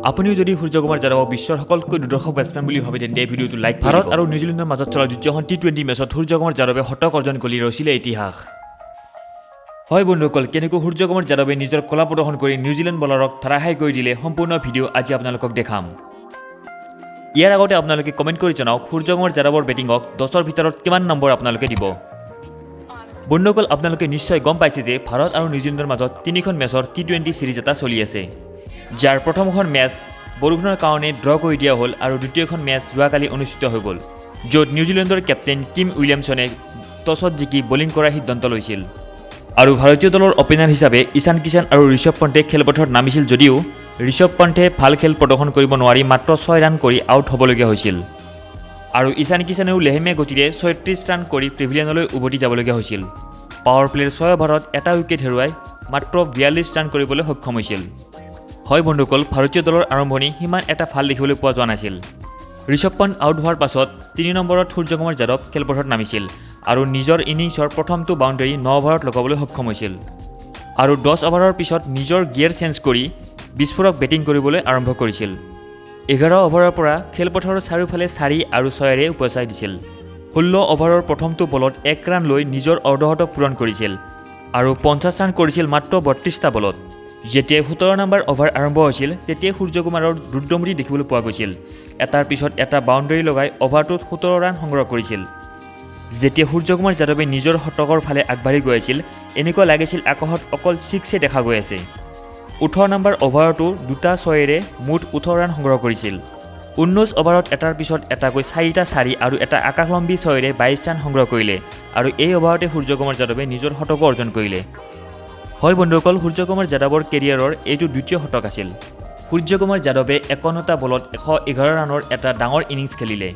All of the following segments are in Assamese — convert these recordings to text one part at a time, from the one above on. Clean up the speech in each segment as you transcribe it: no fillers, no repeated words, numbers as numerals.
আপুনিও যদি সূৰ্যকুমাৰ যাদৱক বিশ্বৰ সকলোতকৈ দুৰ্দৰ্শক বেটছমেন বুলি ভাবে তেন্তে এই ভিডিঅ'টো লাইক ভাৰত আৰু নিউজিলেণ্ডৰ মাজত চলা দ্বিতীয়খন টি20 মেচত সূৰ্যকুমাৰ যাদৱে শতক অৰ্জন কৰি ৰচিলে ইতিহাস। হয় বন্ধুসকল, কেনেকৈ সূৰ্যকুমাৰ যাদৱে নিজৰ কলা প্ৰদৰ্শন কৰি নিউজিলেণ্ড বলাৰক ধাৰাসাই কৰি দিলে সম্পূৰ্ণ ভিডিঅ' আজি আপোনালোকক দেখাম। ইয়াৰ আগতে আপোনালোকে কমেণ্ট কৰি জনাওক সূৰ্যকুমাৰ যাদৱৰ বেটিঙক 10ৰ ভিতৰত কিমান নম্বৰ আপোনালোকে দিব। বন্ধুসকল, আপোনালোকে নিশ্চয় গম পাইছে যে ভাৰত আৰু নিউজিলেণ্ডৰ মাজত 3খন মেচৰ টি20 সিৰিজ এটা চলি আছে, যাৰ প্ৰথমখন মেচ বৰষুণৰ কাৰণে ড্ৰ কৰি দিয়া হ'ল আৰু দ্বিতীয়খন মেচ যোৱাকালি অনুষ্ঠিত হৈ গ'ল, য'ত নিউজিলেণ্ডৰ কেপ্টেইন কিম উইলিয়ামছনে টছত জিকি বলিং কৰাৰ সিদ্ধান্ত লৈছিল। আৰু ভাৰতীয় দলৰ অপেনাৰ হিচাপে ঈশান কিষাণ আৰু ঋষভ পন্থে খেলপথাৰত নামিছিল যদিও ঋষভ পন্থে ভাল খেল প্ৰদৰ্শন কৰিব নোৱাৰি মাত্ৰ 6 ৰান কৰি আউট হ'বলগীয়া হৈছিল। আৰু ঈশান কিষাণেও লেহেমীয়া গতিৰে 36 ৰান কৰি পেভিলিয়নলৈ উভতি যাবলগীয়া হৈছিল। পাৱাৰ প্লেৰ 6 অভাৰত এটা উইকেট হেৰুৱাই মাত্ৰ 42 ৰান কৰিবলৈ সক্ষম হৈছিল। হয় বন্ধুসকল, ভাৰতীয় দলৰ আৰম্ভণি সিমান এটা ভাল দেখিবলৈ পোৱা যোৱা নাছিল। ঋষভ পন্থ আউট হোৱাৰ পাছত 3 নম্বৰত সূৰ্যকুমাৰ যাদৱ খেলপথাৰত নামিছিল আৰু নিজৰ ইনিংছৰ প্ৰথমটো বাউণ্ডেৰী 9 অভাৰত লগাবলৈ সক্ষম হৈছিল। আৰু 10 অভাৰৰ পিছত নিজৰ গিয়াৰ চেঞ্জ কৰি বিস্ফোৰক বেটিং কৰিবলৈ আৰম্ভ কৰিছিল। 11 অভাৰৰ পৰা খেলপথাৰৰ চাৰিওফালে 4 আৰু 6ৰে উপচাই দিছিল। 16 অভাৰৰ প্ৰথমটো বলত 1 ৰান লৈ নিজৰ অৰ্ধশতক পূৰণ কৰিছিল আৰু 50 ৰান কৰিছিল মাত্ৰ 32টা বলত। যেতিয়া 17 নম্বৰ অভাৰ আৰম্ভ হৈছিল তেতিয়া সূৰ্যকুমাৰৰ ৰুদ্ৰমূৰ্তি দেখিবলৈ পোৱা গৈছিল। এটাৰ পিছত এটা বাউণ্ডেৰী লগাই অভাৰটোত 17 ৰান সংগ্ৰহ কৰিছিল। যেতিয়া সূৰ্যকুমাৰ যাদৱে নিজৰ শতকৰ ফালে আগবাঢ়ি গৈ আছিল এনেকুৱা লাগিছিল আকাশত অকল 6 দেখা গৈ আছে। 18 নম্বৰ অভাৰতো 2টা 6ৰে মুঠ 18 ৰান সংগ্ৰহ কৰিছিল। 19 অভাৰত এটাৰ পিছত এটাকৈ 4টা 4 আৰু এটা আকাশলম্বী 6ৰে 22 ৰান সংগ্ৰহ কৰিলে আৰু এই অভাৰতে সূৰ্যকুমাৰ যাদৱে নিজৰ শতক অৰ্জন কৰিলে। হয় বন্ধুসকল, সূৰ্যকুমাৰ যাদৱৰ কেৰিয়াৰৰ এইটো দ্বিতীয় শতক আছিল। সূৰ্যকুমাৰ যাদৱে 51টা বলত 111 ৰানৰ এটা ডাঙৰ ইনিংছ খেলিলে।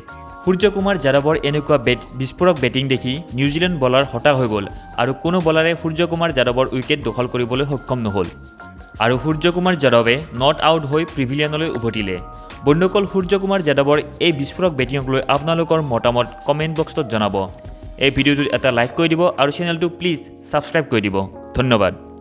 সূৰ্যকুমাৰ যাদৱৰ এনেকুৱা বিস্ফোৰক বেটিং দেখি নিউজিলেণ্ড বলাৰ হতাশ হৈ গ'ল আৰু কোনো বলাৰে সূৰ্যকুমাৰ যাদৱৰ উইকেট দখল কৰিবলৈ সক্ষম নহ'ল আৰু সূৰ্যকুমাৰ যাদৱে নট আউট হৈ পেভিলিয়নলৈ উভতিলে। বন্ধুসকল, সূৰ্যকুমাৰ যাদৱৰ এই বিস্ফোৰক বেটিঙক লৈ আপোনালোকৰ মতামত কমেণ্ট বক্সত জনাব। এই ভিডিঅ'টোত এটা লাইক কৰি দিব আৰু চেনেলটো প্লিজ ছাবস্ক্ৰাইব কৰি দিব। ধন্যবাদ।